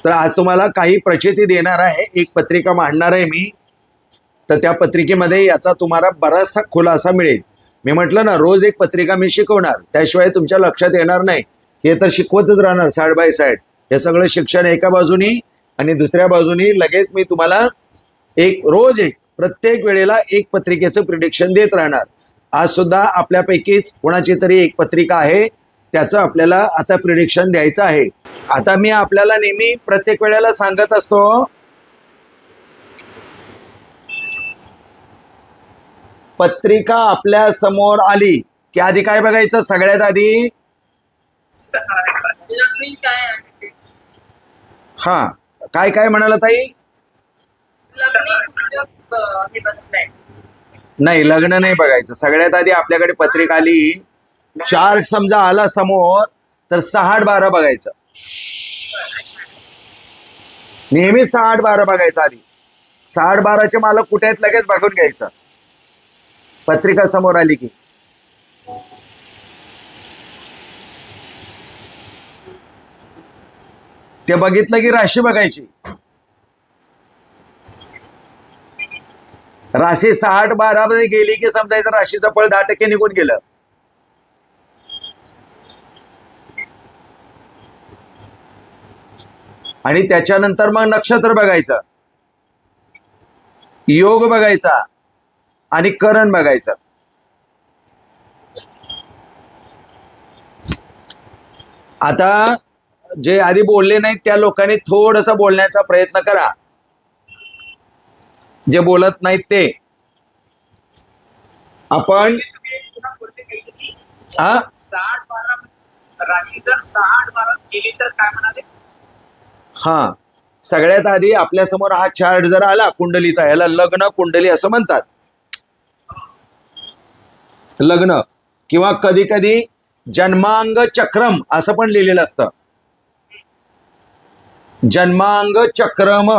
तर आज तुम्हाला काही प्रचिती देणार आहे, एक पत्रिका मांडणार आहे मी. तर त्या पत्रिकेमध्ये याचा तुम्हाला बराचसा खुलासा मिळेल. मी म्हटलं ना, रोज एक पत्रिका मी शिकवणार, त्याशिवाय तुमच्या लक्षात येणार नाही. हे तर शिकवतच राहणार साइड बाय साइड. हे सगळं शिक्षण एका बाजूनी आणि दुसऱ्या बाजूनी लगेच मी तुम्हाला रोज एक प्रत्येक वेळेला एक पत्रिकेचं प्रिडिक्शन देत राहणार. आज सुद्धा आपल्यापैकीच कोणाची तरी एक पत्रिका आहे, त्याचं आपल्याला आता प्रिडिक्शन द्यायचं आहे. आता मी आपल्याला नेहमी प्रत्येक वेळेला सांगत असतो, पत्रिका आपल्या समोर आली की आधी काय बघायचं? सगळ्यात आधी हा काय काय म्हणाला ताई? नाही, लग्न नाही बघायचं. सगळ्यात आधी आपल्याकडे पत्रिका आली, चार्ट समजा आला समोर, तर 6-8-12 बघायचं. नेहमी 6-8-12 बघायचं आधी. 6-8-12चे मालक कुठे आहेत लगेच बघून घ्यायचं पत्रिका समोर आली की. ते बघितलं की राशी बघायची. राशी 6-8-12 मध्ये गेली की समजायचं राशीचं फळ 10% निघून गेलं. आणि त्याच्यानंतर मग नक्षत्र बघायचं, योग बघायचा आणि करण बघायचं. आता जे आधी बोलले नाहीत त्या लोकांनी थोडंसं बोलण्याचा प्रयत्न करा, जे बोलत नाहीत ते. आपण राशी जर 6-8-12 गेली तर काय म्हणाले? हा, सगळ्यात आधी आपल्या समोर हा चार्ट जर आला कुंडलीचा, याला लग्न कुंडली असं म्हणतात. लग्न किंवा कधी कधी जन्मांग चक्रम असं पण लिहिलेलं असतं. जन्मांग चक्रम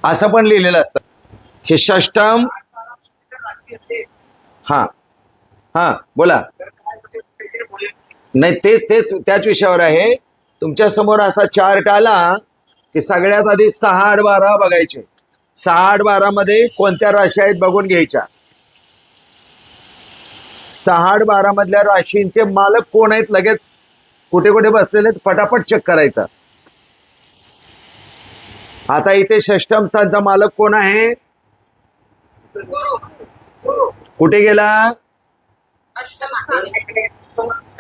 असं पण लिहिलेलं असतं. हे षष्टम. हा हा बोला. नाही, तेच त्याच विषयावर आहे. तुमच्या समोर असा चार्ट आला की सगळ्यात आधी 6-8-12 बघायचे. 6-8-12 मध्ये कोणत्या राशी आहेत बघून घ्यायच्या. 6-8-12 मधल्या राशींचे मालक कोण आहेत लगेच कुठे कुठे बसलेले आहेत फटाफट चेक करायचा. आता इथे षष्टम स्थानचा मालक कोण आहे? कुठे गेला?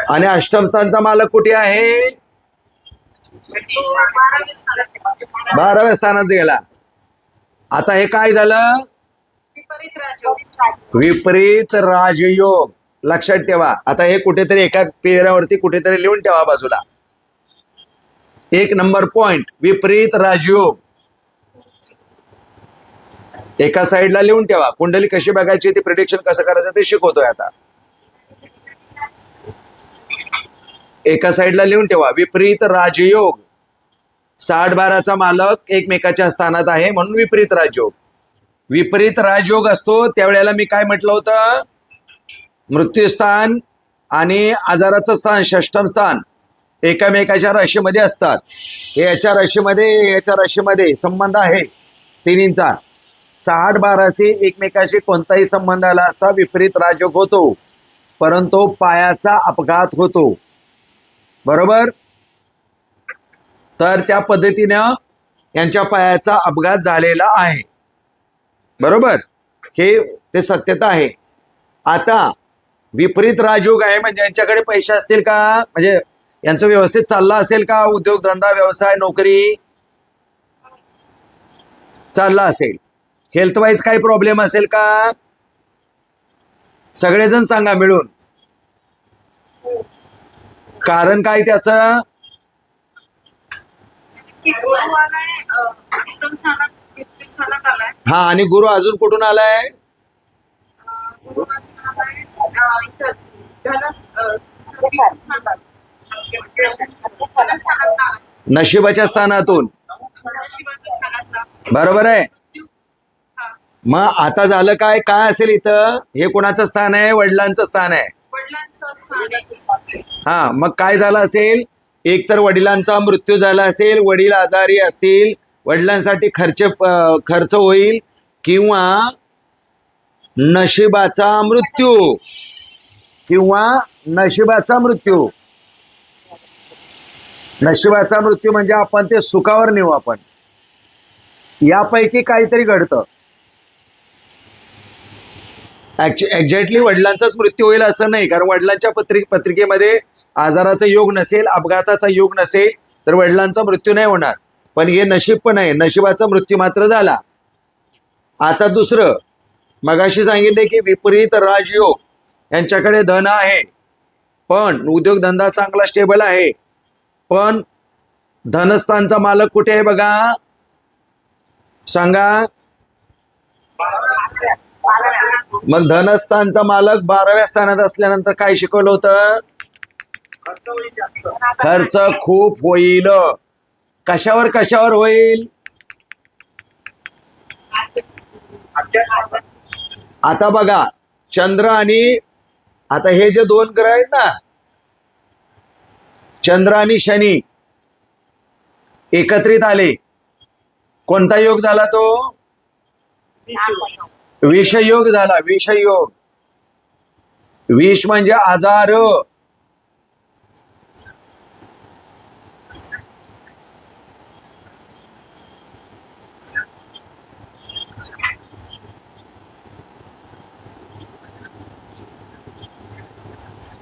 आणि अष्टम स्थानचा मालक कुठे आहे? 12व्या स्थानात गेला. आता हे काय झालं? विपरीत राजयोग. लक्षात ठेवा. आता हे कुठेतरी एका पेरावरती कुठेतरी लिहून ठेवा बाजूला. 1 नंबर पॉइंट, विपरीत राजयोग एका साईडला लिहून ठेवा. कुंडली कशी बघायची, ती प्रिडिक्शन कसं करायचं ते शिकवतोय आता. एका साईडला लिहून ठेवा, विपरीत राजयोग. 6-8-12चा मालक एकमेकाच्या स्थानात आहे म्हणून विपरीत राजयोग. विपरीत राजयोग असतो त्यावेळेला मी काय म्हटलं होतं? मृत्यूस्थान आणि आजाराचं स्थान, षष्टम स्थान एकमेकाच्या राशीमध्ये असतात. हे याच्या राशीमध्ये संबंध आहे तिन्हींचा. 6-8-12शी एकमेकाशी कोणताही संबंध आला असता विपरीत राजयोग होतो, परंतु पायाचा अपघात होतो. बरोबर? तर त्या पद्धतीनं यांच्या पायाचा अपघात झालेला आहे. बरोबर? हे ते सत्यता आहे. आता विपरीत राजयोग आहे म्हणजे यांच्याकडे पैसे असतील का? म्हणजे यांचं व्यवस्थित चाललं असेल का? उद्योगधंदा, व्यवसाय, नोकरी चालला असेल. हेल्थ वाईज काही प्रॉब्लेम असेल का? सगळेजण सांगा मिळून. कारण काय त्याचं? हा, आणि गुरु अजून कुठून आलाय? नशिबाच्या स्थानातून. बरोबर आहे. मग आता झालं काय, काय असेल इथं? हे कोणाचं स्थान आहे? वडिलांचं स्थान आहे. वडिलांचं स्थान आहे. हा, मग काय झालं असेल? एक तर वडिलांचा मृत्यू झाला असेल, वडील आजारी असतील, वडिलांसाठी खर्च होईल, किंवा नशिबाचा मृत्यू, किंवा नशिबाचा मृत्यू. नशिबाचा मृत्यू म्हणजे आपण ते सुखावर नेऊ. आपण यापैकी काहीतरी घडतं. एक्झॅक्टली वडिलांचाच मृत्यू होईल असं नाही, कारण वडिलांच्या पत्रिकेमध्ये आजाराचा योग नसेल, अपघाताचा योग नसेल, तर वडिलांचा मृत्यू नाही होणार. पण हे नशीब पण आहे, नशिबाचा मृत्यू मात्र झाला. आता दुसरं, मगाशी सांगितले की विपरीत राजयोग. यांच्याकडे धन आहे, पण उद्योगधंदा चांगला स्टेबल आहे, पण धनस्थानचा मालक कुठे आहे बघा, सांगा. मग धनस्थानचा मालक 12व्या स्थानात असल्यानंतर काय शिकवलं होतं? खर्च खूप होईल. कशावर कशावर होईल? आता बघा, चंद्र आणि आता हे जे दोन ग्रह आहेत ना, चंद्र आणि शनी एकत्रित आले. कोणता योग झाला तो? विषयोग झाला. विषयोग. विष म्हणजे आजार.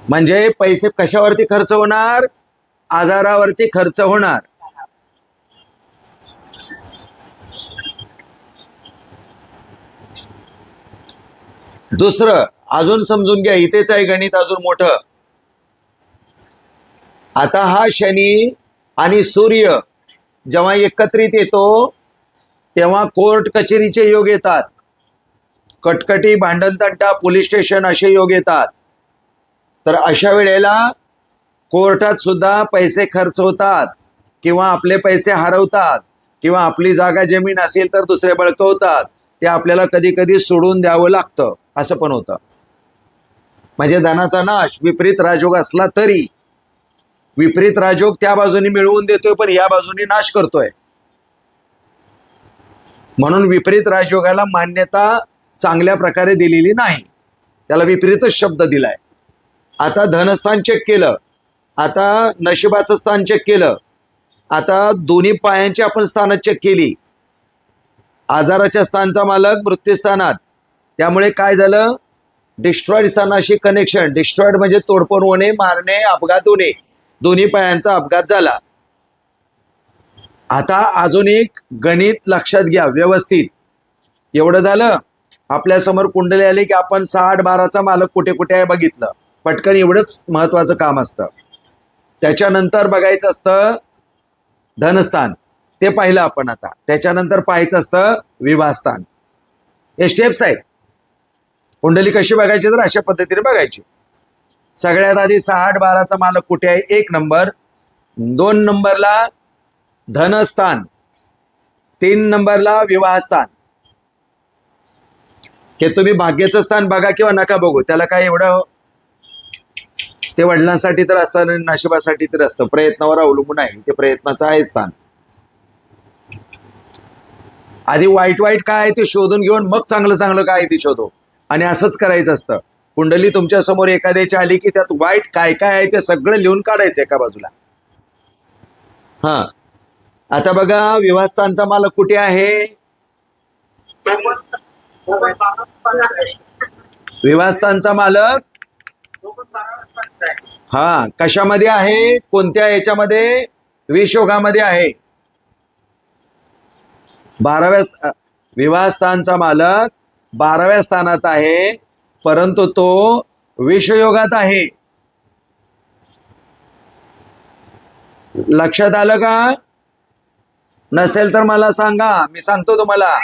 म्हणजे पैसे कशावरती खर्च होणार? आजारावरती खर्च होणार. दुसरं अजून समजून घ्या, इथेच आहे गणित अजून मोठं. आता हा शनी आणि सूर्य जेव्हा एकत्रित येतो तेव्हा कोर्ट कचेरीचे योग येतात. कटकटी, भांडणतंटा, पोलीस स्टेशन असे योग येतात. तर अशा वेळेला कोर्टात सुद्धा पैसे खर्च होतात, किंवा आपले पैसे हरवतात, किंवा आपली जागा जमीन असेल तर दुसरे बळकवतात. ते आपल्याला कधी कधी सोडून द्यावं लागतं, असं पण होतं. म्हणजे धनाचा नाश विपरीत राजयोग असला तरी विपरीत राजयोग त्या बाजूने मिळवून देतोय, पण या बाजूने नाश करतोय. म्हणून विपरीत राजयोगाला मान्यता चांगल्या प्रकारे दिलेली नाही, त्याला विपरीतच शब्द दिलाय. आता धनस्थान चेक केलं, आता नशिबाचं स्थान चेक केलं, आता दोन्ही पायांची आपण स्थानं चेक केली. आजाराच्या स्थानचा मालक मृत्यूस्थानात, त्यामुळे काय झालं? Destroyed स्थानाशी connection. डिस्ट्रॉइड म्हणजे तोडफोड होणे, मारणे, अपघात होणे. दोन्ही पायांचा अपघात झाला. आता अजून एक गणित लक्षात घ्या व्यवस्थित. एवढं झालं, आपल्या समोर कुंडली आली की आपण 6-8-12चा मालक कुठे कुठे आहे बघितलं. पटकन एवढंच महत्वाचं काम असतं. त्याच्यानंतर बघायचं असतं धनस्थान, ते पाहिलं आपण. आता त्याच्यानंतर पाहायचं असतं विवाहस्थान. हे स्टेप्स आहेत. कुंडली कशी बघायची? तर अशा पद्धतीने बघायची. सगळ्यात आधी 6-8-12चा मालक कुठे आहे? 1 नंबर. 2 नंबरला धनस्थान, 3 नंबरला विवाहस्थान. हे तुम्ही भाग्याचं स्थान बघा किंवा नका बघू, त्याला काय एवढं, ते वडिलांसाठी तर असतं आणि नशिबासाठी तर असतं. प्रयत्नावर अवलंबून आहे, ते प्रयत्नाचं आहे स्थान. आधी वाईट वाईट काय आहे ते शोधून घेऊन मग चांगलं चांगलं काय आहे ते शोधो, आणि असंच करायचं असतं. कुंडली तुमच्या समोर एखाद्याची आली की त्यात वाईट काय काय आहे ते सगळं लिहून काढायचं एका बाजूला. हा, आता बघा विवाहस्थानचा मालक कुठे आहे? विवाहस्थानचा मालक हा कशामध्ये आहे? कोणत्या याच्यामध्ये? विषयोगामध्ये आहे. 12व्या विवाहस्थानचा मालक 12व्या स्थानात आहे, परंतु तो विषयोगात आहे. लक्षात आलं का? नसेल तर मला सांगा, मी सांगतो तुम्हाला.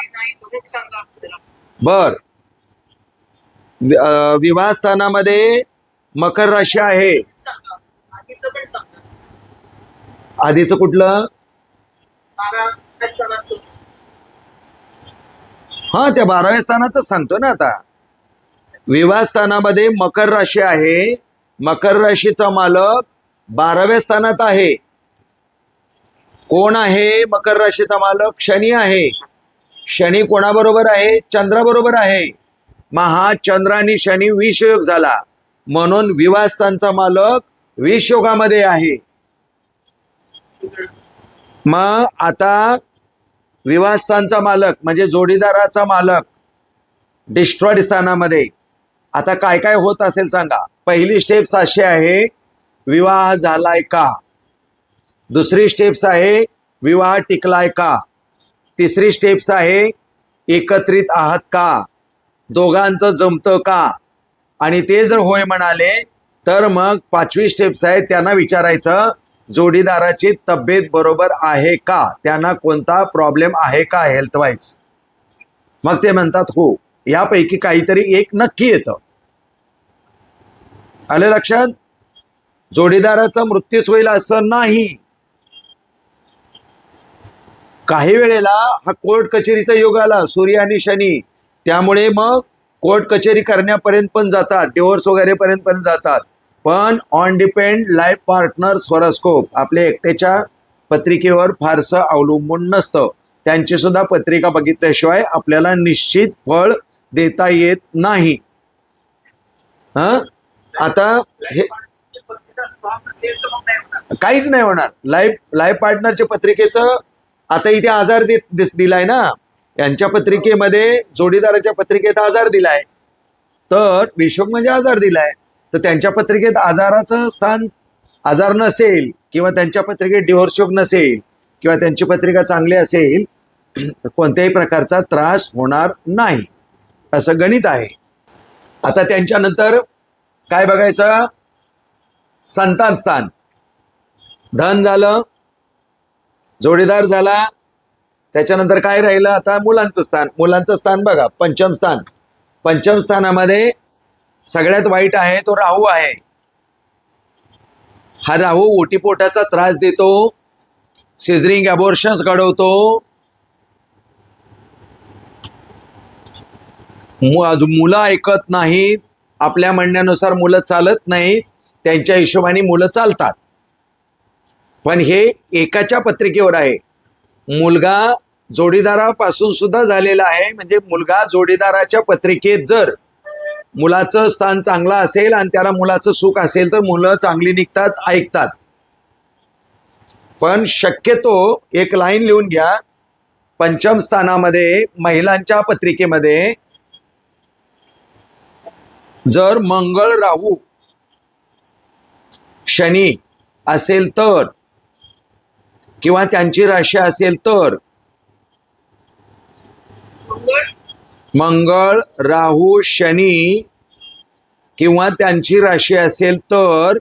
बर, विवाहस्थानामध्ये मकर राशी आहे. आधीचं कुठलं? हा, त्या 12व्या स्थानाचं सांगतो ना आता. विवाह स्थानामध्ये मकर राशी आहे. मकर राशीचा मालक 12व्या स्थानात आहे. कोण आहे मकर राशीचा मालक? शनी आहे. शनी कोणाबरोबर आहे? चंद्राबरोबर आहे. मग हा चंद्र आणि शनी विषयोग झाला, म्हणून विवाह स्थानचा मालक विषयोगामध्ये आहे. मग आता विवाहस्थानचा मालक म्हणजे जोडीदाराचा मालक डिस्ट्रॉइड स्थानामध्ये. आता काय काय होत असेल सांगा. पहिली स्टेप्स अशी आहे, विवाह झालाय का. दुसरी स्टेप्स आहे, विवाह टिकलाय का. तिसरी स्टेप्स आहे, एकत्रित आहात का, दोघांचं जमतं का. आणि ते जर होय म्हणाले तर मग 5वी स्टेप्स आहे, त्यांना विचारायचं जोडीदाराची तब्येत बरोबर आहे का, त्यांना कोणता प्रॉब्लेम आहे का हेल्थ वाईज. मग ते म्हणतात हो, यापैकी काहीतरी एक नक्की येतं. आलं लक्षात? जोडीदाराचा मृत्यूच होईल असं नाही. काही वेळेला हा कोर्ट कचेरीचा योग आला, सूर्य आणि शनी, त्यामुळे मग कोर्ट कचेरी करण्यापर्यंत पण जातात, डिवोर्स वगैरे पर्यंत जातात. पण on depend life partners horoscope आपल्या एकट्याच्या पत्रिकेवर फारसं अवलंबून नसतं. त्यांची सुद्धा पत्रिका बघितल्याशिवाय आपल्याला निश्चित फळ देता येत नाही. आता हे स्ट्रॉंग असेल तर मग नाही होणार. काहीच नाही होणार. लाईफ पार्टनरच्या पत्रिकेचं आता इथे आजार दिलाय ना, यांच्या पत्रिकेमध्ये जोडीदाराच्या पत्रिकेत आजार दिलाय, तर विषोग म्हणजे आजार दिलाय. तर त्यांच्या पत्रिकेत आजाराचं स्थान आजार नसेल, किंवा त्यांच्या पत्रिकेत डिव्होर्स योग नसेल, किंवा त्यांची पत्रिका चांगली असेल, तर कोणत्याही प्रकारचा त्रास होणार नाही, असं गणित आहे. आता त्यांच्यानंतर काय बघायचं? संतान स्थान. धन झालं, जोडीदार झाला, त्याच्यानंतर काय राहिलं? आता मुलांचं स्थान. मुलांचं स्थान बघा, पंचम स्थान. पंचम स्थानामध्ये सगळ्यात वाईट आहे तो राहू आहे. हा राहू ओटीपोटाचा त्रास देतो, सिझरिंग अबॉर्शन्स घडवतो, मुलं ऐकत नाहीत, आपल्या म्हणण्यानुसार मुलं चालत नाहीत, त्यांच्या हिशोबाने मुलं चालतात. पण हे एकाच्या पत्रिकेवर आहे. मुलगा जोडीदारापासून सुद्धा झालेला आहे, म्हणजे मुलगा जोडीदाराच्या पत्रिकेत जर मुलाचं स्थान चांगलं असेल आणि त्याला मुलाचं सुख असेल तर मुलं चांगली निघतात, ऐकतात. पण शक्यतो एक लाईन लिहून घ्या, पंचम स्थानामध्ये महिलांच्या पत्रिकेमध्ये जर मंगळ राहू शनी असेल तर, किंवा त्यांची राशी असेल तर, मंगळ राहू शनी किंवा त्यांची राशी असेल तर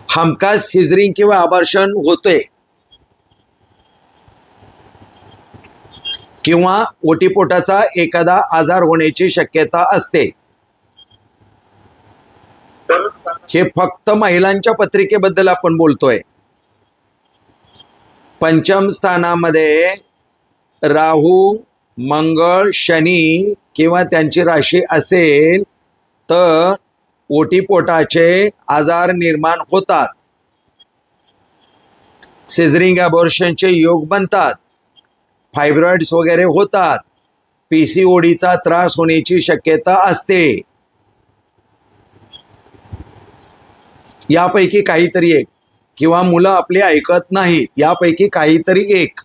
हमखास सिझरिंग किंवा अबॉर्शन होते, किंवा ओटीपोटाचा एखादा आजार होण्याची शक्यता असते. हे फक्त महिलांच्या पत्रिकेबद्दल आपण बोलतोय. पंचम स्थानामध्ये राहू मंगळ शनी किंवा त्यांची राशी असेल तर ओटीपोटाचे आजार निर्माण होतात, सिझरिंग अबॉर्शनचे योग बनतात, फायब्रॉइड्स वगैरे होतात, पीसीओडीचा त्रास होण्याची शक्यता असते. यापैकी काहीतरी एक, किंवा मुलं आपली ऐकत नाहीत, यापैकी काहीतरी एक.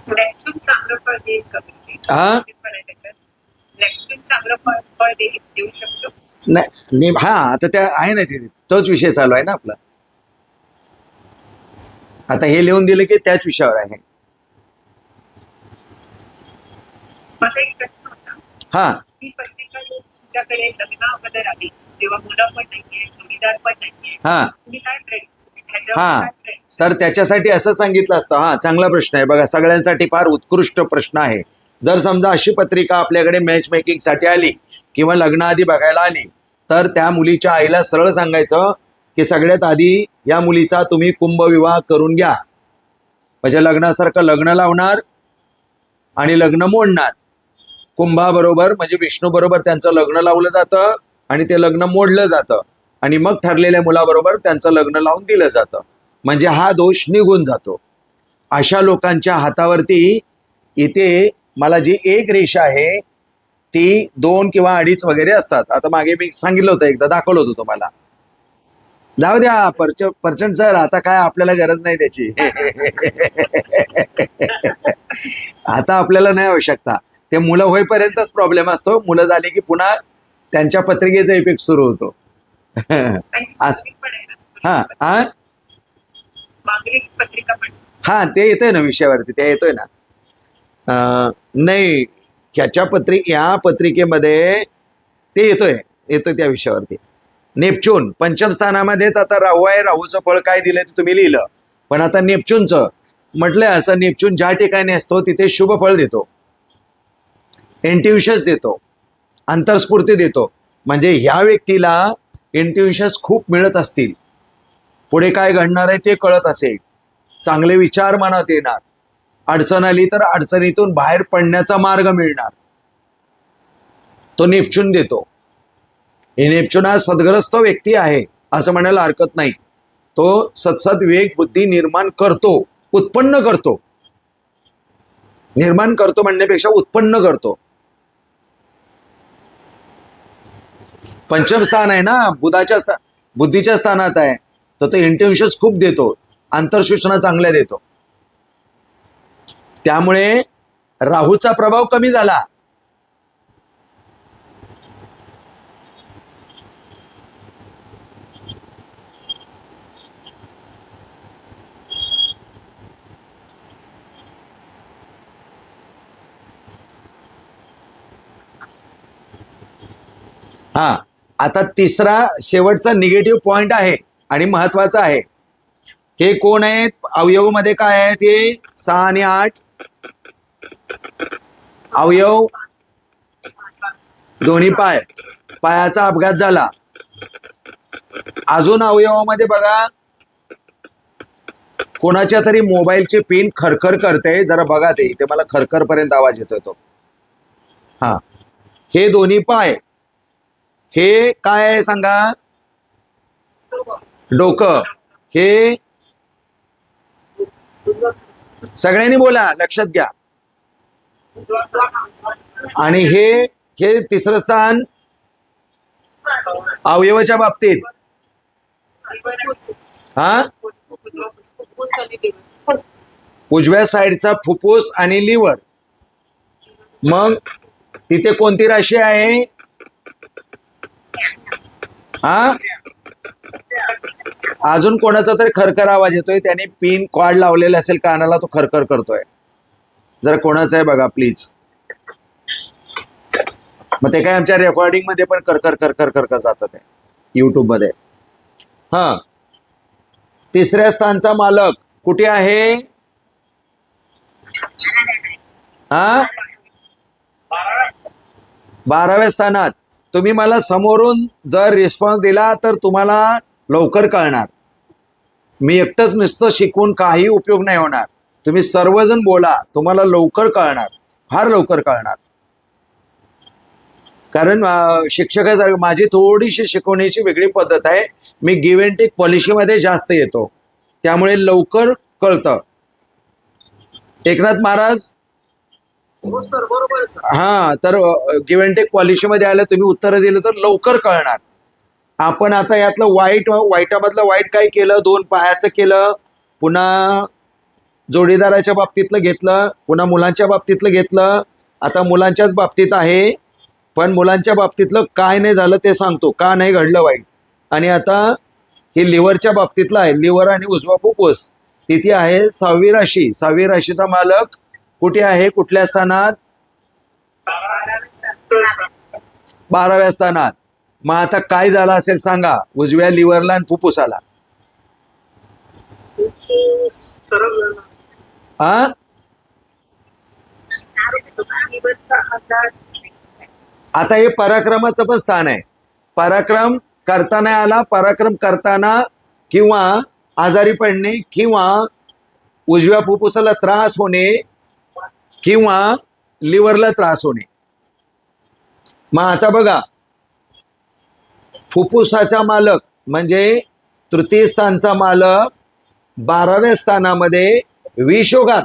नेपच्यून चांगलं फळ देईल का? हा? नेपच्यून चांगलं फळ देऊ शकतो. नाही, हा, आता त्या आहे ना, तिथे तोच विषय चालू आहे ना आपला. आता हे लिहून दिलं की त्याच विषयावर आहे. माझा एक प्रश्न होता, हा, ही पत्रिका जर तुमच्याकडे लग्न अगोदर आली तेव्हा मुलं पण नाहीये, जोडीदार पण नाहीये, हा, तुम्ही काय हा, तर त्याच्यासाठी असं सांगितलं असतं. हा, चांगला प्रश्न आहे बघा, सगळ्यांसाठी फार उत्कृष्ट प्रश्न आहे. जर समजा अशी पत्रिका आपल्याकडे मॅच मेकिंगसाठी आली किंवा लग्नाआधी बघायला आली, तर त्या मुलीच्या आईला सरळ सांगायचं की सगळ्यात आधी या मुलीचा तुम्ही कुंभविवाह करून घ्या, म्हणजे लग्नासारखं लग्न लावणार आणि लग्न मोडणार. कुंभाबरोबर म्हणजे विष्णू बरोबर त्यांचं लग्न लावलं जातं आणि ते लग्न मोडलं जातं आणि मग ठरलेल्या मुलाबरोबर त्यांचं लग्न लावून दिलं जातं, म्हणजे हा दोष निघून जातो. अशा लोकांच्या हातावरती इथे मला जी एक रेषा आहे ती 2 किंवा 2.5 वगैरे असतात. आता मागे मी सांगितलं होतं, एकदा दाखवलं होतं तुम्हाला. जाऊ द्या पर्चंट सर, आता काय आपल्याला गरज नाही त्याची. आता आपल्याला नाही आवश्यकता. ते मुलं होईपर्यंतच प्रॉब्लेम असतो. मुलं झाली की पुन्हा त्यांच्या पत्रिकेचा इफेक्ट सुरू होतो. आणि असं. मांगलिक पण आहे ना. हा हा मांगलिक पत्रिका पण. हा ते येतोय ना विषयावरती, ते येतोय ना. नाही, या पत्रिकेमध्ये ते येतोय त्या विषयावरती. नेपच्यून पंचम स्थानामध्येच आता राहू आहे. राहूचं फळ काय दिलंय ते तुम्ही लिहिलं, पण आता नेपच्यूनचं म्हटलंय असं, नेपच्यून ज्या ठिकाणी असतो तिथे शुभ फळ देतो, इंट्युशन्स देतो, अंतर्स्फूर्ती देतो. म्हणजे ह्या व्यक्तीला इंट्युशन्स खूप मिळत असतील, पुढे काय घडणार आहे ते कळत असेल, चांगले विचार मनात येणार, अडचण आली तर अडचणीतून बाहेर पडण्याचा मार्ग मिळणार, तो नेपच्यून देतो. हे नेपच्यून हा सद्ग्रस्त व्यक्ती आहे असं म्हणायला हरकत नाही. तो सत्सद विवेक बुद्धी निर्माण करतो, उत्पन्न करतो. निर्माण करतो म्हणण्यापेक्षा उत्पन्न करतो. पंचम स्थान आहे ना, बुद्धीच्या स्थानात आहे, तर तो इंट्युशन्स खूप देतो, आंतरसूचना चांगल्या देतो. त्यामुळे राहूचा प्रभाव कमी झाला. हा, आता तिसरा शेवटचा निगेटिव्ह पॉइंट आहे आणि महत्वाचा आहे. हे कोण आहेत, अवयव मध्ये काय आहेत, हे 6 आणि 8 अवयव, दोन्ही पाय, पायाचा अपघात झाला. अजून अवयवामध्ये बघा, कोणाच्या तरी मोबाईलची पिन खरखर करते, जरा बघा ते इथे मला खरखर पर्यंत आवाज येतोय तो. हा, हे दोन्ही पाय, हे काय आहे सांगा, डोकं. हे सगळ्यांनी बोला, लक्षात घ्या. आणि हे तिसरं स्थान अवयवाच्या बाबतीत. हा, उजव्या साईडचा फुफ्फुस आणि लिव्हर. मग तिथे कोणती राशी आहे, हा, अजून कोणाचा तरी खरखर आवाज येतोय, त्याने पिन कॉर्ड लावलेला असेल कानाला, तो खरखर करतोय. जरा कोणाचा आहे बघा प्लीज. मग ते काय आमच्या रेकॉर्डिंग मध्ये पण करकर करकर करकर जातात आहे युट्यूब मध्ये. हा, तिसऱ्या स्थानचा मालक कुठे आहे, हा, 12व्या स्थानात. तुम्ही मला समोरून जर रिस्पॉन्स दिला तर तुम्हाला लवकर कळणार. मी एकटंच नुसतं शिकवून काही उपयोग नाही होणार. तुम्ही सर्वजण बोला, तुम्हाला लवकर कळणार, फार लवकर कळणार. कारण शिक्षकासारखं माझी थोडीशी शिकवण्याची वेगळी पद्धत आहे. मी गिव्ह अँड टेक पॉलिसीमध्ये जास्त येतो, त्यामुळे लवकर कळतं. एकनाथ महाराज, हा, तर गिव्ह अँड टेक पॉलिसीमध्ये आलं, तुम्ही उत्तरं दिलं तर लवकर कळणार. आपण आता यातलं वाईटामधलं वाईट काय केलं, 2 पायाचं केलं, पुन्हा जोडीदाराच्या बाबतीतलं घेतलं, पुन्हा मुलांच्या बाबतीतलं घेतलं. आता मुलांच्याच बाबतीत आहे, पण मुलांच्या बाबतीतलं काय नाही झालं ते सांगतो, का नाही घडलं वाईट. आणि आता हे लिव्हरच्या बाबतीतलं आहे, लिव्हर आणि उजवा फुफ्फुस. तिथे आहे 6वी राशी. 6वी राशीचा मालक कुठे आहे, कुठल्या स्थानात, 12व्या स्थानात. मग आता काय झालं असेल सांगा, उजव्या लिव्हरला आणि फुफ्फुसाला. हा, आता हे पराक्रमाचं पण स्थान आहे. पराक्रम करता नाही आला, पराक्रम करताना किंवा आजारी पडणे किंवा उजव्या फुफ्फुसाला त्रास होणे किंवा लिव्हरला त्रास होणे. मग आता बघा, फुफ्फुसाचा मालक म्हणजे तृतीय स्थानचा मालक 12व्या स्थानामध्ये विषयोगात.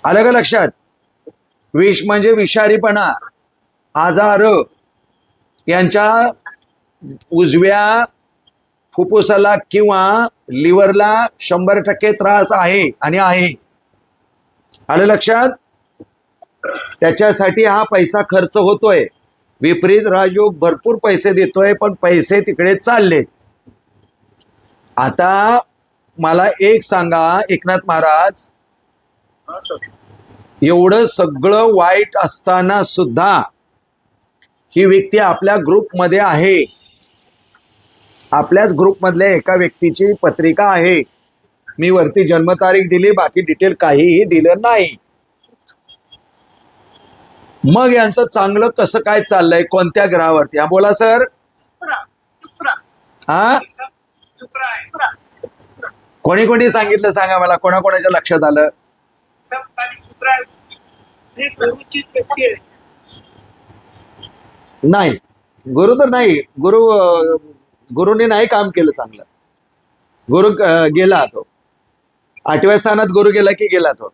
आलं का लक्षात? विष म्हणजे विषारीपणा, आजार. यांच्या उजव्या फुफ्फुसाला किंवा लिव्हरला 100% त्रास आहे आणि आहे. आलं लक्षात? त्याच्यासाठी हा पैसा खर्च होतोय. विपरीत राजयोग भरपूर पैसे देतोय, पण पैसे तिकडे चाललेत. आता मला एक सांगा एकनाथ महाराज, एवढं सगळं वाईट असताना सुद्धा ही व्यक्ती आपल्या ग्रुपमध्ये आहे. आपल्याच ग्रुपमधल्या एका व्यक्तीची पत्रिका आहे. मी वरती जन्मतारीख दिली, बाकी डिटेल काहीही दिलं नाही. मग यांचं चांगलं कसं काय चाललंय? कोणत्या ग्रहावरती? हा बोला सर. हा, कोणी कोणी सांगितलं सांगा मला, कोणाकोणाच्या लक्षात आलं? नाही, गुरु तर नाही. गुरुने नाही काम केलं चांगलं. गुरु गेला तो 8व्या स्थानात. गुरु गेला की गेला तो.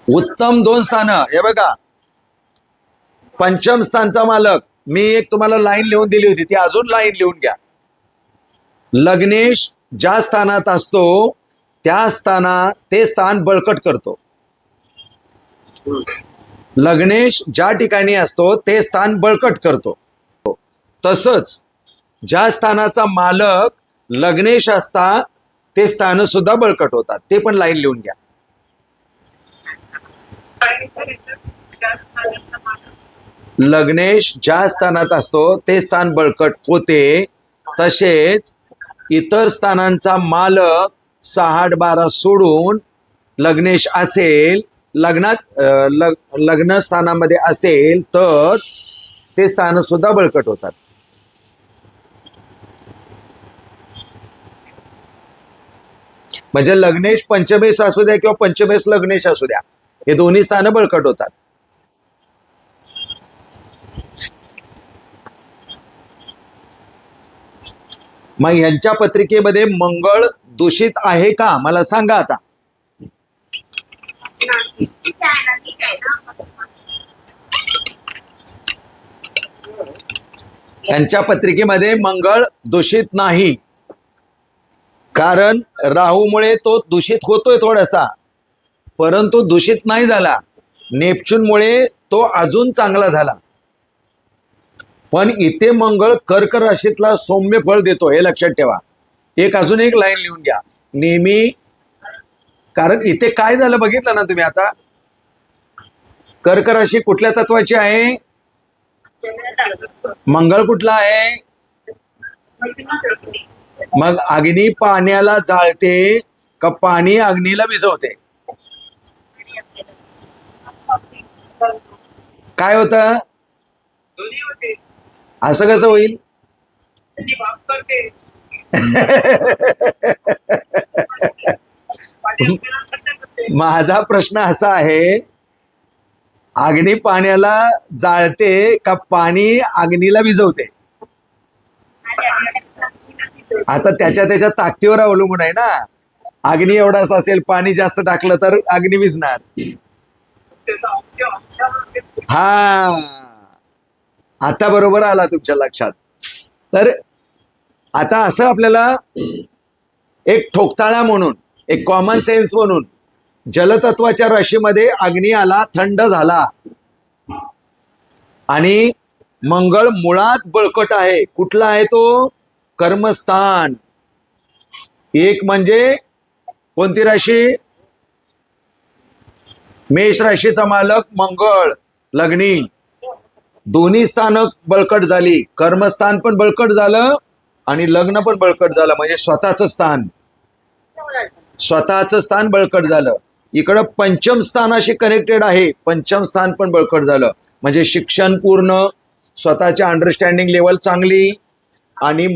उत्तम 2 स्थानं. हे बघा, पंचम स्थानचा मालक, मी एक तुम्हाला लाईन लिहून दिली होती, ती अजून लाईन लिहून घ्या. लग्नेश ज्या स्थानात असतो त्या ते स्थान बळकट करतो. लग्नेश ज्या ठिकाणी असतो ते स्थान बळकट करतो. तसंच ज्या स्थानाचा मालक लग्नेश असता ते स्थान सुद्धा बळकट होतात. ते पण लाईन लिहून घ्या. लग्नेश ज्या स्थानात असतो ते स्थान बळकट होते. तसेच इतर स्थानांचा मालक 6-8-12 सोडून लग्नेश असेल, लग्न स्थानामध्ये असेल तर ते स्थान सुद्धा बळकट होतात. म्हणजे लग्नेश पंचमेश असू द्या किंवा पंचमेश लग्नेश असू द्या, हे दोन्ही स्थानं बळकट होतात. मग यांच्या पत्रिकेमध्ये मंगळ दूषित आहे का? मला सांगा आता. यांच्या पत्रिकेमध्ये मंगळ दूषित नाही, कारण राहूमुळे तो दूषित होतोय थोडासा, परंतु दूषित नाही झाला. नेपच्यूनमुळे तो अजून चांगला झाला. पण इथे मंगळ कर्क राशीतला सौम्य फळ देतो, हे लक्षात ठेवा. अजून एक लाईन लिहून घ्या नेहमी, कारण इथे काय झालं बघितलं ना तुम्ही आता. कर्क राशी कुठल्या तत्वाची आहे? मंगळ कुठला आहे? मग अग्नी पाण्याला जाळते का पाणी अग्नीला विझवते? काय होतं? असं कसं होईल? माझा प्रश्न असा आहे, अग्नी पाण्याला जाळते का पाणी अग्नीला विझवते? आता त्याच्या ताकदीवर अवलंबून आहे ना. अग्नी एवढाच असेल, पाणी जास्त टाकलं तर अग्नी विझणार. हा, आता बरोबर आला तुमच्या लक्षात. तर आता असं आपल्याला एक ठोकताळा म्हणून, एक कॉमन सेन्स म्हणून, जलतत्वाच्या राशीमध्ये अग्नी आला, थंड झाला, आणि मंगळ मुळात बळकट आहे. कुठला आहे तो? कर्मस्थान. एक म्हणजे कोणती राशी? मेष राशीचा मालक मंगळ, लग्नी. दोन्ही स्थान बळकट झाली, कर्मस्थान पण बळकट झालं आणि लग्न पण बळकट झालं. म्हणजे स्वतःच स्थान बळकट झालं. इकडं पंचम स्थानाशी कनेक्टेड आहे, पंचम स्थान पण बळकट झालं. म्हणजे शिक्षण पूर्ण, स्वतःच्या अंडरस्टँडिंग लेवल चांगली. आणि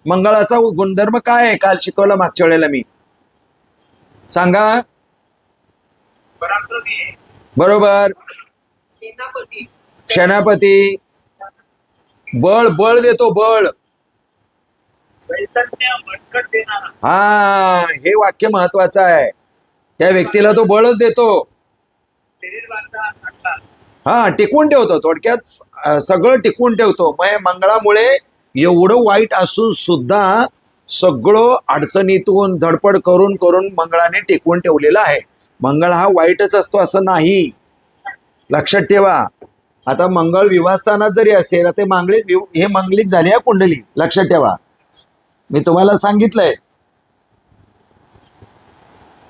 मंगळाचा गुणधर्म काय आहे काल शिकवला मागच्या वेळेला मी, सांगा. पराक्रमी आहे, बरोबर. सेनापती, सेनापती. बळ देतो, बळ. चैतन्य, भटकट देणारा. हा, हे वाक्य महत्वाचं आहे. त्या व्यक्तीला तो बळच देतो. शरीर बांधा चांगला. हा, टिकवून ठेवतो. थोडक्यात सगळं टिकवून ठेवतो. मग मंगळामुळे एवढं वाईट असून सुद्धा सगळं अडचणीतून धडपड करून करून मंगळाने टिकवून ठेवलेलं आहे. मंगळ हा वाईटच असतो असं नाही, लक्षात ठेवा. आता मंगळ विवाहस्थानात जरी असेल ते हे मंगलिक झाली आहे कुंडली, लक्षात ठेवा. मी तुम्हाला सांगितलंय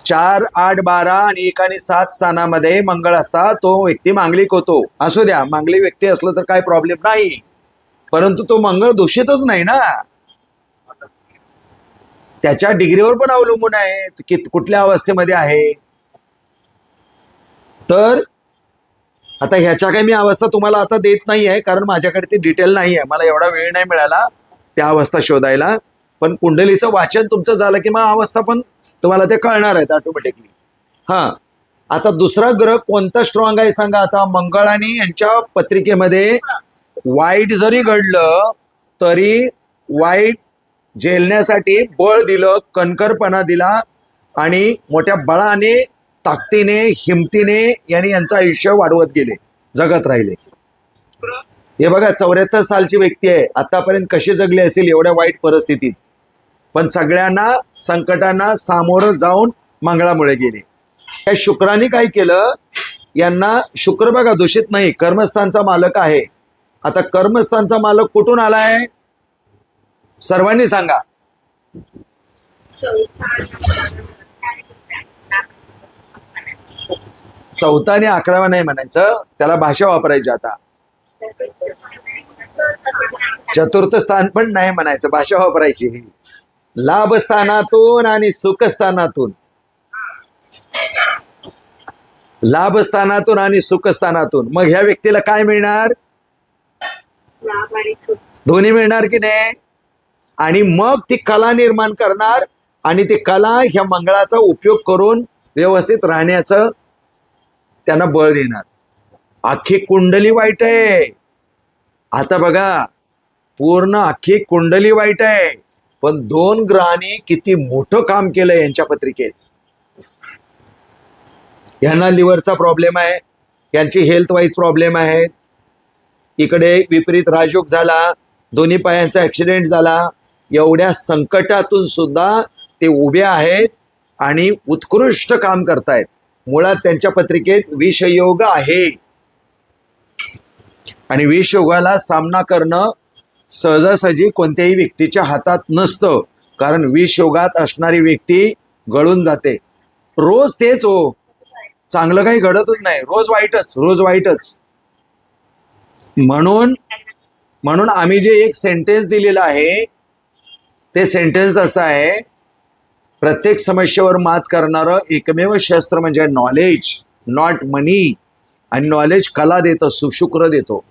4, 8, 12 आणि 1 आणि 7 स्थानामध्ये मंगळ असता तो व्यक्ती मांगलिक होतो. असू द्या, मांगलिक व्यक्ती असलं तर काय प्रॉब्लेम नाही, परंतु तो मंगळ दूषितच नाही ना. त्याच्या डिग्रीवर पण अवलंबून आहे कुठल्या अवस्थेमध्ये आहे. तर आता ह्याच्या काही मी अवस्था तुम्हाला आता देत नाही आहे, कारण माझ्याकडे ती डिटेल नाही आहे, मला एवढा वेळ नाही मिळाला त्या अवस्था शोधायला. पण कुंडलीचं वाचन तुमचं झालं की मग अवस्था पण तुम्हाला ते कळणार आहेत ऑटोमॅटिकली. हा, आता दुसरा ग्रह कोणता स्ट्रॉंग आहे सांगा. आता मंगळ आणि यांच्या पत्रिकेमध्ये वाईट जरी घडलं तरी वाईट झेलण्यासाठी बळ दिलं, कणखरपणा दिला आणि मोठ्या बळाने, ताकदीने, हिमतीने यांनी यांचं आयुष्य वाढवत गेले, जगत राहिले. हे बघा 74 सालची व्यक्ती आहे, आतापर्यंत कशी जगली असेल एवढ्या वाईट परिस्थितीत, पण सगळ्यांना संकटांना सामोरं जाऊन मंगळामुळे गेले. त्या शुक्राने काय केलं, यांना शुक्र बघा दूषित नाही, कर्मस्थानचा मालक आहे. आता कर्मस्थानचा मालक कुठून आलाय सर्वांनी सांगा. चौथा आणि 11वा नाही म्हणायचं, त्याला भाषा वापरायची. आता चतुर्थ स्थान पण नाही म्हणायचं, भाषा वापरायची. लाभस्थानातून आणि सुखस्थानातून, लाभस्थानातून आणि सुखस्थानातून मग ह्या व्यक्तीला काय मिळणार, दोन्ही मिळणार की नाही. आणि मग ती कला निर्माण करणार आणि ती कला ह्या मंगळाचा उपयोग करून व्यवस्थित राहण्याचं त्यांना बळ देणार. अख्खी कुंडली वाईट आहे. आता बघा, पूर्ण अख्खी कुंडली वाईट आहे, पण 2 ग्रहांनी किती मोठं काम केलं यांच्या पत्रिकेत. यांना लिव्हरचा प्रॉब्लेम आहे, यांची हेल्थ वाईज प्रॉब्लेम आहे. इकडे विपरीत राजयोग झाला, दोन्ही पायांचा ऍक्सिडेंट झाला. एवढ्या संकटातून सुद्धा ते उभे आहेत आणि उत्कृष्ट काम करतायत. मुळात त्यांच्या पत्रिकेत विषयोग आहे आणि विषयोगाला सामना करणं सहजासहजी कोणत्याही व्यक्तीच्या हातात नसतं, कारण विषयोगात असणारी व्यक्ती गळून जाते. रोज तेच हो, चांगलं काही घडतच नाही, रोज वाईटच, रोज वाईटच. म्हणून आम्ही जे एक सेंटेन्स दिलेलं आहे ते सेंटेन्स असं आहे, प्रत्येक समस्येवर मात करणारं एकमेव शस्त्र म्हणजे नॉलेज, नॉट मनी. आणि नॉलेज कला देतो, सुशुक्र देतो.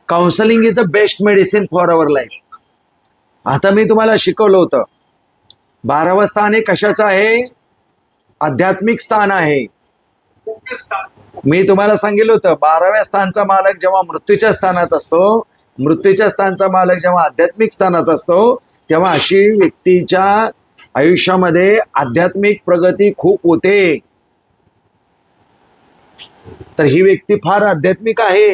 Counselling is a best medicine for our life. आता मी तुम्हाला शिकवलं होतं 12वं स्थान हे कशाचं आहे, आध्यात्मिक स्थान आहे. मी तुम्हाला सांगितलं होतं 12व्या स्थानचा मालक जेव्हा मृत्यूच्या स्थानात असतो, मृत्यूच्या स्थानचा मालक जेव्हा आध्यात्मिक स्थानात असतो, तेव्हा अशी व्यक्तीच्या आयुष्यामध्ये आध्यात्मिक प्रगती खूप होते. तर ही व्यक्ती फार आध्यात्मिक आहे,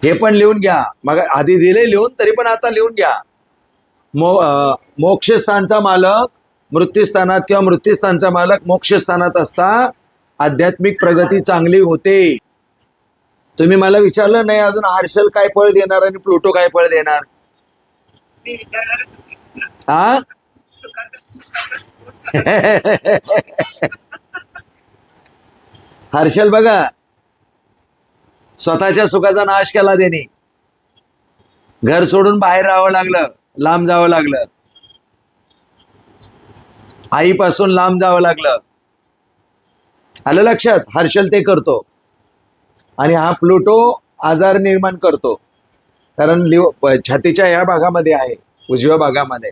हे पण लिहून घ्या. मग आधी दिले लिहून, तरी पण आता लिहून घ्या. मोक्षस्थानचा मालक मृत्यूस्थानात किंवा मृत्यूस्थानचा मालक मोक्षस्थानात असता आध्यात्मिक प्रगती चांगली होते. तुम्ही मला विचारलं नाही अजून, हर्षल काय फळ देणार आणि प्लुटो काय फळ देणार. मी विचारणारच होते. हा हर्षल बघा, स्वतःच्या सुखाचा नाश केला त्याने, घर सोडून बाहेर राहावं लागलं, लांब जावं लागलं, आईपासून लांब जावं लागलं. आलं लक्षात, हर्षल ते करतो. आणि हा प्लुटो आजार निर्माण करतो. कारण छातीच्या या भागामध्ये आहे, उजव्या भागामध्ये,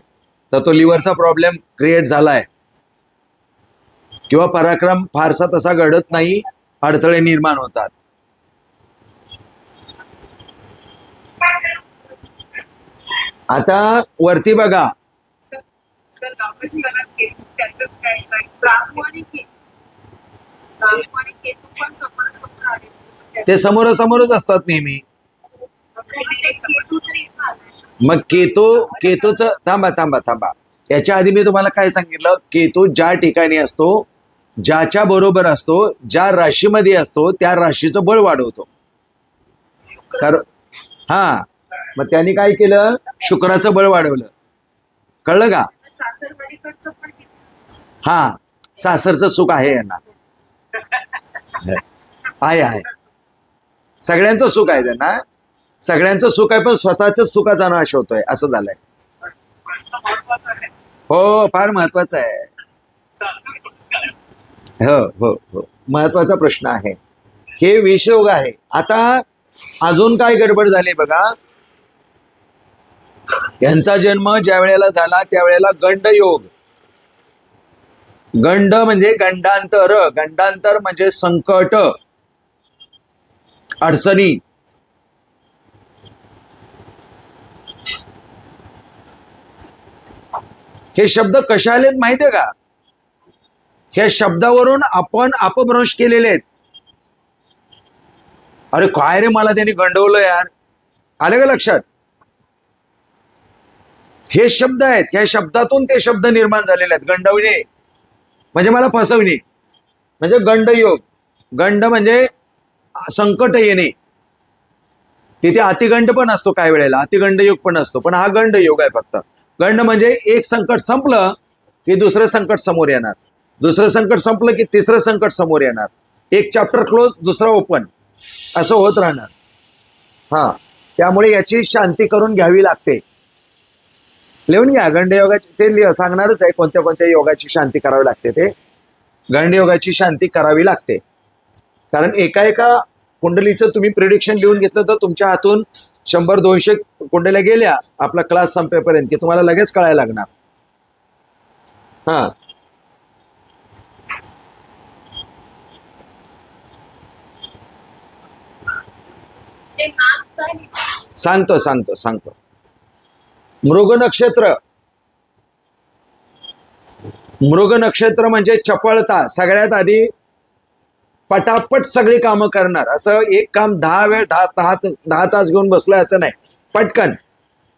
तर तो लिव्हरचा प्रॉब्लेम क्रिएट झालाय किंवा पराक्रम फारसा तसा घडत नाही, अडथळे निर्माण होतात. आता वरती बघा, सर नामच करत केतू त्याचं काय राहू आणि केतू पण समोरासमोर आले. ते समोरासमोरच असतात नेहमी. केतू तरी झालाय. मग केतूचं थांबा थांबा थांबा, याच्या आधी मी तुम्हाला काय सांगितलं, केतू ज्या ठिकाणी असतो, ज्याच्या बरोबर असतो, ज्या राशीमध्ये असतो, त्या राशीचं बळ वाढवतो. कारण हा, मग त्यांनी काय केलं, शुक्राचं बळ वाढवलं. कळलं का? सासरवाडीकडचं पण केतू. हा, सासरचं सुख आहे यांना, आहे सगळ्यांचं सुख आहे त्यांना, सगळ्यांचं सुख आहे, पण स्वतःच सुखाचा नाश होतोय, असं झालंय. महत्वाचं आहे. हो, फार महत्वाचं आहे. हो हो हो, महत्वाचा प्रश्न आहे. हे विषयोग आहे. आता अजून काय गडबड झाली बघा. यांचा जन्म ज्या वेळेला झाला त्यावेळेला गंडयोग. गंड म्हणजे गंडांतर, गंडांतर म्हणजे संकट, अडचणी. हे शब्द कशा आलेत माहितीये का? ह्या शब्दावरून आपण अपभ्रंश केलेले आहेत. अरे काय रे, मला त्यांनी गंडवलं यार, आले का लक्षात? हे शब्द आहेत, ह्या शब्दातून ते शब्द निर्माण झालेले आहेत. गंडविणे म्हणजे मला फसविणे, म्हणजे गंडयोग. गंड म्हणजे संकट येणे. तिथे अतिगंड पण असतो, काही वेळेला अतिगंडयोग पण असतो, पण हा गंडयोग आहे फक्त. गंड म्हणजे एक संकट संपलं की दुसरं संकट समोर येणार, दुसरं संकट संपलं की तिसरं संकट समोर येणार, एक चॅप्टर क्लोज दुसरा ओपन, असं होत राहणार. हा, त्यामुळे याची शांती करून घ्यावी लागते. लिहून घ्या, गंडयोगाची ते सांगणारच आहे, कोणत्या कोणत्या योगाची शांती करावी लागते. ते गंडयोगाची शांती करावी लागते. कारण एका कुंडलीचं तुम्ही प्रिडिक्शन लिहून घेतलं तर तुमच्या हातून 100-200 कुंडल्या गेल्या आपला क्लास संपेपर्यंत की तुम्हाला लगेच कळायला लागणार. हा, ते नाक काय सांगतो. मृग नक्षत्र. मृग नक्षत्र म्हणजे चपळता. सगळ्यात आधी पटापट सगळी कामं करणार. असं एक काम 10 तास घेऊन बसलोय असं नाही. पटकन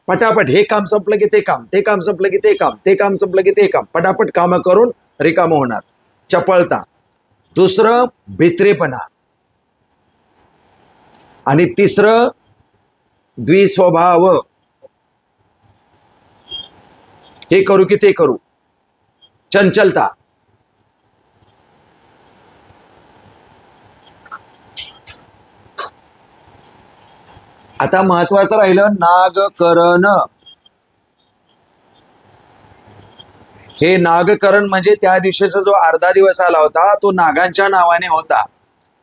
पटापट हे काम संपलं की ते काम, ते काम संपलं की ते काम, ते काम संपलं की ते काम, पटापट कामं करून रिकामं होणार. चपळता. दुसरं भित्रेपणा. आणि तिसरं द्विस्वभाव. हे करू की ते करू, चंचलता. आता महत्वाचं राहिलं नागकरण. हे नागकरण म्हणजे त्या दिवशीचा जो अर्धा दिवस आला होता तो नागांच्या नावाने होता,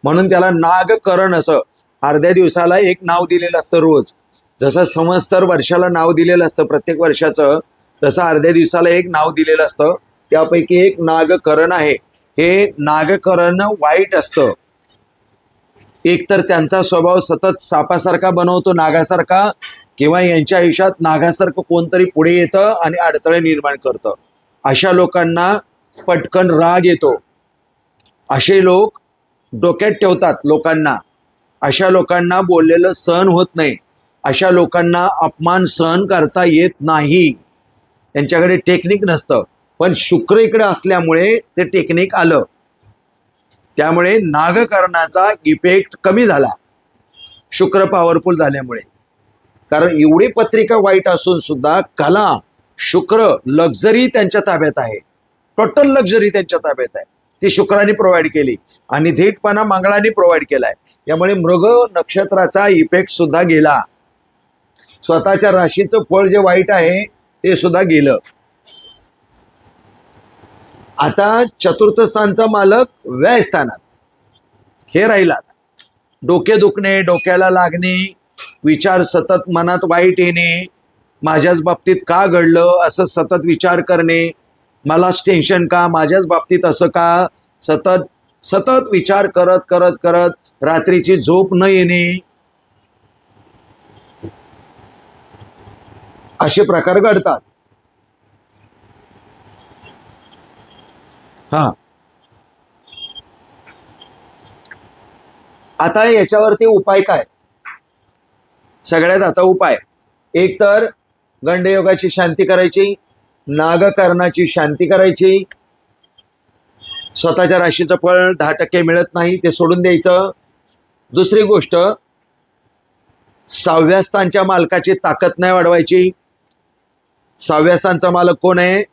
म्हणून त्याला नागकरण असं. अर्ध्या दिवसाला एक नाव दिलेलं असतं रोज. जसं समस्तर वर्षाला नाव दिलेलं असतं प्रत्येक वर्षाचं, तसं अर्ध्या दिवसाला एक नाव दिलेलं असतं. त्यापैकी एक नागकरण आहे. हे नागकरण वाईट असतं. एकतर त्यांचा स्वभाव सतत सापासारखा बनवतो, नागासारखा, किंवा यांच्या आयुष्यात नागासारखं कोणतरी पुढे येतं आणि अडथळे निर्माण करतं. अशा लोकांना पटकन राग येतो. असे लोक डोक्यात ठेवतात लोकांना. अशा लोकांना बोललेलं सहन होत नाही. अशा लोकांना अपमान सहन करता येत नाही. त्यांच्याकडे टेक्निक नसतं, पण शुक्र इकडे असल्यामुळे ते टेक्निक आलं. त्यामुळे नागकरणाचा इफेक्ट कमी झाला शुक्र पॉवरफुल झाल्यामुळे. कारण एवढी पत्रिका वाईट असून सुद्धा कला, शुक्र, लक्झरी त्यांच्या ताब्यात आहे. टोटल लक्झरी त्यांच्या ताब्यात आहे. ती शुक्राने प्रोव्हाइड केली आणि धीटपणा मंगळाने प्रोव्हाइड केलाय. यामुळे मृग नक्षत्राचा इफेक्ट सुद्धा गेला. स्वतःच्या राशीचं फळ जे वाईट आहे ते सुद्धा गेलं. आता चतुर्थ स्थानचा मालक व्यय स्थानात, हे राहिला. डोके दुखणे, डोक्याला लागणे, विचार सतत मनात वाईट येणे, माझ्याच बाबतीत का घडलं असं सतत विचार करणे, मलाच टेन्शन का, माझ्याच बाबतीत असं का, सतत सतत विचार करत करत करत रात्रीची झोप न येणे, असे प्रकार घडतात. हा, आता याच्यावरती उपाय काय? सगळ्यात आता उपाय, एक तर गंडयोगाची शांती करायची, नागकर्णाची शांती करायची, स्वतःच्या राशीचं फळ 10% मिळत नाही ते सोडून द्यायचं. दुसरी गोष्ट, 6व्या स्थानच्या मालकाची ताकद नाही वाढवायची. 6व्या स्थानचा मालक कोण आहे?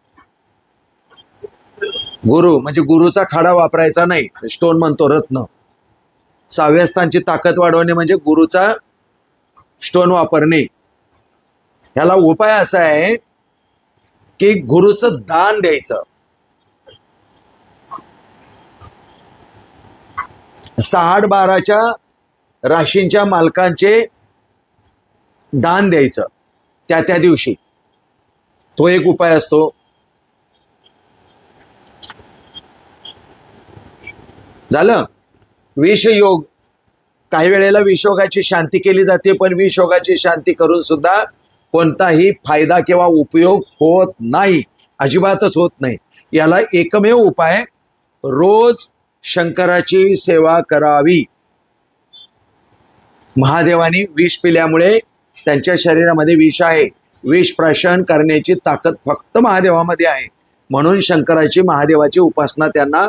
गुरु, म्हणजे गुरुचा खाडा वापरायचा नाही, स्टोन म्हणतो रत्न. 6व्या स्थानची ताकद वाढवणे म्हणजे गुरुचा स्टोन वापरणे. ह्याला उपाय असा आहे की गुरुचं दान द्यायचं. 6-8-12च्या राशींच्या मालकांचे दान द्यायचं त्या त्या दिवशी, तो एक उपाय असतो. झालं. विषयोग, काही वेळेला विषयोगाची शांती केली जाते, पण विषयोगाची शांती करून सुद्धा कोणताही फायदा किंवा उपयोग होत नाही, अजिबातच होत नाही. याला एकमेव उपाय, रोज शंकराची सेवा करावी. महादेवानी विष पिल्यामुळे त्यांच्या शरीरामध्ये विष आहे, विष प्राशन करण्याची ताकद फक्त महादेवामध्ये आहे, म्हणून शंकराची, महादेवाची उपासना त्यांना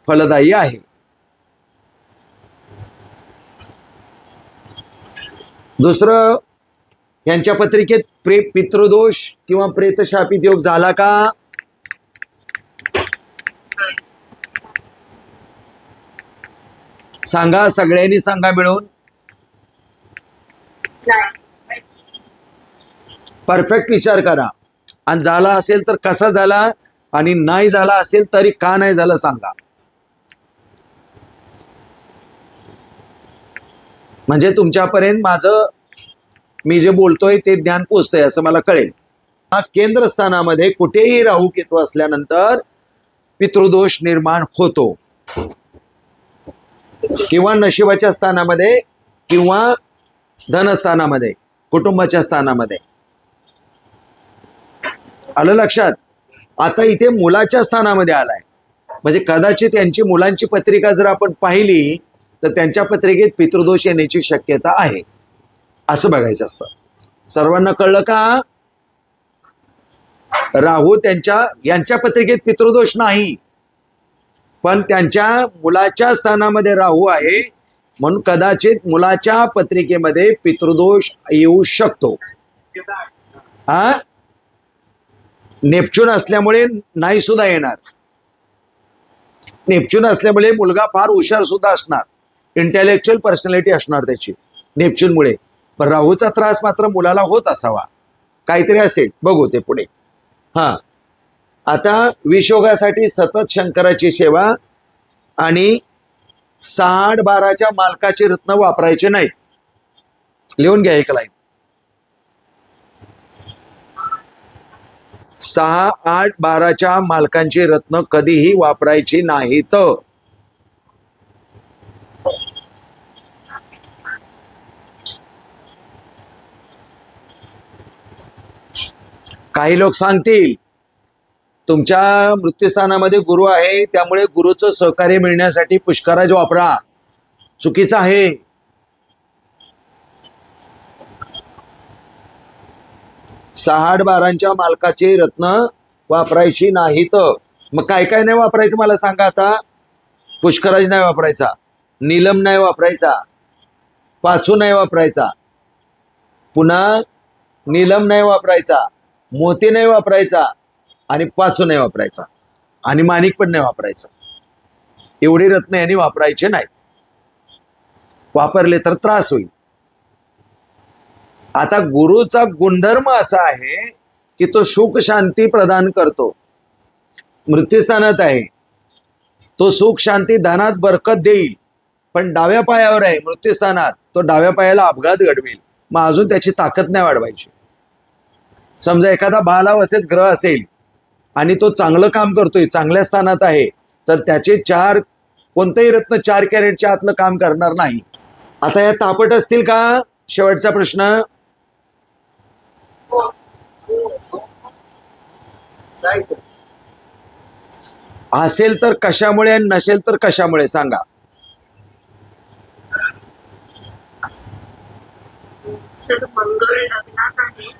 फलदायी आहे. दुसरं, यांच्या पत्रिकेत पितृदोष किंवा प्रेतशापित योग झाला का? सांगा, सगळ्यांनी सांगा मिळून. परफेक्ट विचार करा, आणि झाला असेल तर कसा झाला, आणि नाही झाला असेल तरी का नाही झालं सांगा. म्हणजे तुमच्यापर्यंत माझं, मी जे बोलतोय ते ज्ञान पोचतंय असं मला कळेल. हा, केंद्रस्थानामध्ये कुठेही राहू केतू असल्यानंतर पितृदोष निर्माण होतो, किंवा नशिबाच्या स्थानामध्ये किंवा धनस्थानामध्ये, कुटुंबाच्या स्थानामध्ये. आलं लक्षात? आता इथे मुलाच्या स्थानामध्ये आलाय, म्हणजे कदाचित यांची मुलांची पत्रिका जर आपण पाहिली तर त्यांच्या पत्रिकेत पितृदोष येण्याची शक्यता आहे, असं बघायचं असतं. सर्वांना कळलं का? राहू यांच्या पत्रिकेत पितृदोष नाही, पण त्यांच्या मुलाच्या स्थानामध्ये राहू आहे, म्हणून कदाचित मुलाच्या पत्रिकेमध्ये पितृदोष येऊ शकतो. हा, नेपच्यून असल्यामुळे नाही सुद्धा येणार. नेपच्यून असल्यामुळे मुलगा फार हुशार सुद्धा असणार, इंटेलेक्च्युअल पर्सनॅलिटी असणार त्याची नेपच्यूनमुळे, पण राहूचा त्रास मात्र मुलाला होत असावा, काहीतरी असेल, बघू ते पुढे. हा, आता विषयोगासाठी सतत शंकराची सेवा, आणि 6-8-12च्या मालकाचे रत्न वापरायचे नाहीत. लिहून घ्या एक लाईन. 6-8-12च्या मालकांची रत्न कधीही वापरायची नाहीत. काही लोक सांगतील तुमच्या मृत्यूस्थानामध्ये गुरु आहे, त्यामुळे गुरुचं सहकार्य मिळण्यासाठी पुष्कराज वापरा. चुकीचं आहे. सहा बारांच्या मालकाची रत्न वापरायची नाहीत. मग काय काय नाही वापरायचं मला सांगा आता. पुष्कराज नाही वापरायचा, नीलम नाही वापरायचा, पाचू नाही वापरायचा, पुन्हा नीलम नाही वापरायचा, मोती नाही वापरायचा, आणि पाचू नाही वापरायचा, आणि माणिक पण नाही वापरायचा. एवढी रत्न यांनी वापरायचे नाहीत. वापरले तर त्रास होईल. आता गुरुचा गुणधर्म असा आहे की तो सुख शांती प्रदान करतो. मृत्यूस्थानात आहे तो सुख शांती धनात बरकत देईल, पण डाव्या पायावर आहे मृत्यूस्थानात, तो डाव्या पायाला अपघात घडवेल, मग अजून त्याची ताकद नाही वाढवायची. समजा एखादा बालावस्थेत ग्रह असेल आणि तो चांगलं काम करतोय, चांगल्या स्थानात आहे, तर त्याचे कोणतंही रत्न 4 कॅरेटच्या आतलं काम करणार नाही. आता या तापट असतील का? शेवटचा प्रश्न. असेल तर कशामुळे आणि नसेल तर कशामुळे सांगा. सर मंगळ लग्नात आहे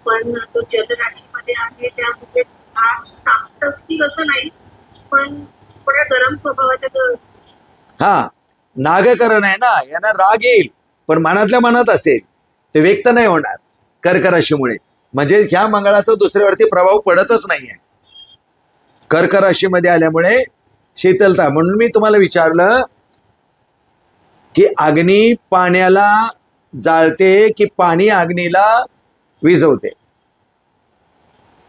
पण तो जलराशीमध्ये आहे त्यामुळे आज ताकद असतील असं नाही पण थोड्या गरम स्वभावाच्या हा, नागकरण आहे ना, यांना राग येईल पण मनातल्या मनात असेल, ते व्यक्त नाही होणार कर्क राशीमुळे. म्हणजे ह्या मंगळाचा दुसऱ्यावरती प्रभाव पडतच नाहीये कर्क राशीमध्ये आल्यामुळे. शीतलता. म्हणून मी तुम्हाला विचारलं की अग्नी पाण्याला जाळते की पाणी अग्नीला विझवते,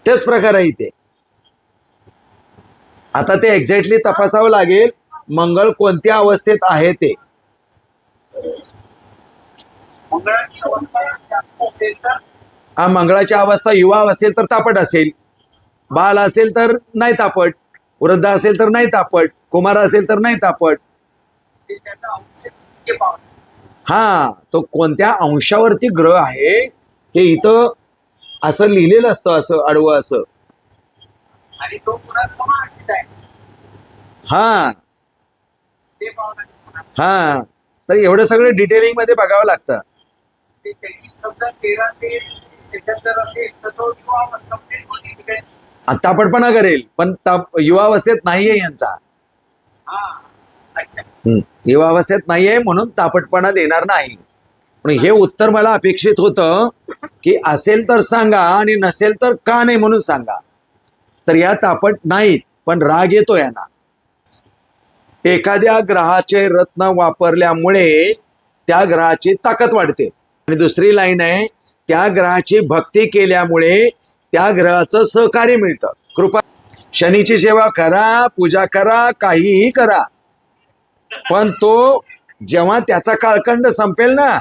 तेच प्रकार आहे इथे. आता ते एक्झॅक्टली तपासावं लागेल मंगळ कोणत्या अवस्थेत आहे ते. मंगळाची अवस्था असेल तर हा, मंगळाची अवस्था युवा असेल तर तापट असेल, बाल असेल तर नाही तापट, वृद्ध असेल तर नाही तापट, कुमार असेल तर नाही तापट. ते त्याचा अंश किती पावला. हा, तो कोणत्या अंशावरती ग्रह आहे हे इथं असं लिहिलेलं असतं, असं आडवं असं. आणि तो पुन्हा समासित आहे हा ते पावला पुन्हा. हा, तर एवढं सगळं डिटेलिंग मध्ये बघावं लागतं. ते त्याची समजा 13 ते त्याच्यात जर असेल तर तो युवा अवस्थेमध्ये कोणी ठिकाणी. तापटपणा करेल पण युवा अवस्थेत नाहीये यांचा. हा अच्छा. युवा अवस्थेत नाहीये म्हणून तापटपणा देणार नाही. पण हे उत्तर मला अपेक्षित होतं की असेल तर सांगा आणि नसेल तर का नाही म्हणून सांगा. तर या तापट नाहीत पण राग येतो यांना. एखाद्या ग्रहाचे रत्न वापरल्यामुळे त्या ग्रहाची ताकद वाढते. आणि दुसरी लाईन आहे, त्या ग्रहाची भक्ती केल्यामुळे त्या ग्रहाचं सहकार्य मिळतं. कृपा. शनीची सेवा करा, पूजा करा, काहीही करा, पण तो जेव्हा त्याचा काळखंड संपेल ना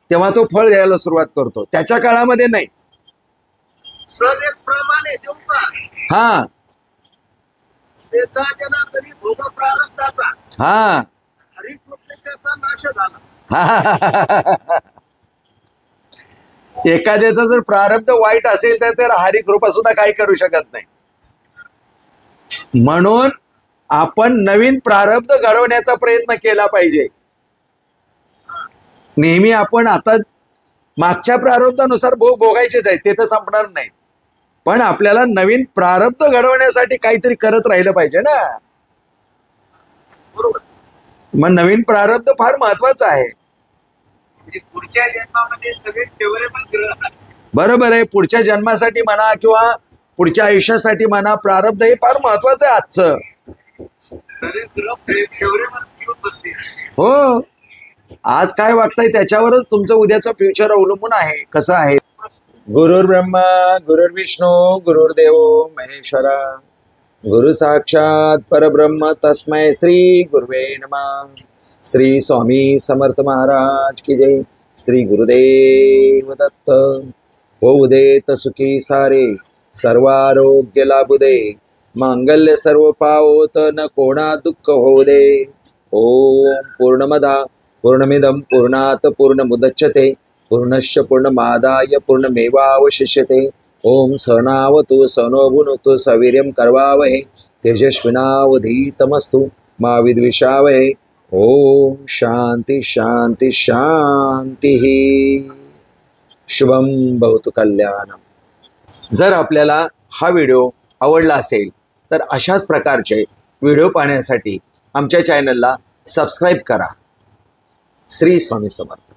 तेव्हा तो फळ द्यायला सुरुवात करतो, त्याच्या काळामध्ये नाही. सर एक प्रमाणे देऊ का? हा शेताजना तरी भोग प्रारब्धाचा हा हरिकृष्णाचा नाश झाला. एखाद्याचं जर प्रारब्ध वाईट असेल तर हरिकृपा सुद्धा काही करू शकत नाही. म्हणून आपण नवीन प्रारब्ध घडवण्याचा प्रयत्न केला पाहिजे. नेहमी आपण आता मागच्या प्रारब्धानुसार भोग भोगायचेच आहेत, ते तर संपणार नाही, पण आपल्याला नवीन प्रारब्ध घडवण्यासाठी काहीतरी करत राहिलं पाहिजे ना. बरोबर. मग नवीन प्रारब्ध फार महत्वाचं आहे. म्हणजे पुढच्या जन्मामध्ये सगळे फेवरेबल ग्रह आहेत. बरोबर आहे. पुढच्या जन्मासाठी म्हणा किंवा पुढच्या आयुष्यासाठी म्हणा, प्रारब्ध हे फार महत्वाचं आहे आजचं. सगळे ग्रह फेवरेबल घेऊन बसते. हो, आज काय वागताय त्याच्यावरच तुमचं उद्याचं फ्युचर अवलंबून आहे कसं आहे. गुरुर् ब्रह्मा गुरुर्विष्णू गुरुर्देव महेश्वरा, गुरु साक्षात परब्रह्म तस्मै श्री गुरुवे नमः. श्री स्वामी समर्थ महाराज की जय. श्री गुरुदेव दत्त. होऊ देत सुखी सारे, सर्वारोग्य लाभू दे, मांगल्य सर्व पावोत, न कोणा दुःख होऊ दे. ओम पूर्णमदा पूर्णमिदं पूर्णात पूर्णमुदच्यते, पूर्णस्य पूर्णमादाय पूर्णमेवावशिष्यते. ओम सहनावतु सहनो भुनक्तु सवीर्यं करवावहे, तेजस्विनावधीतमस्तु मा विद्विषावहे. ओम शांती शांती शांती. शुभम भवतु कल्याणम. जर आपल्याला हा व्हिडिओ आवडला असेल तर अशाच प्रकारचे व्हिडिओ पाहण्यासाठी आमच्या चॅनलला सबस्क्राईब करा. श्री स्वामी समर्थ.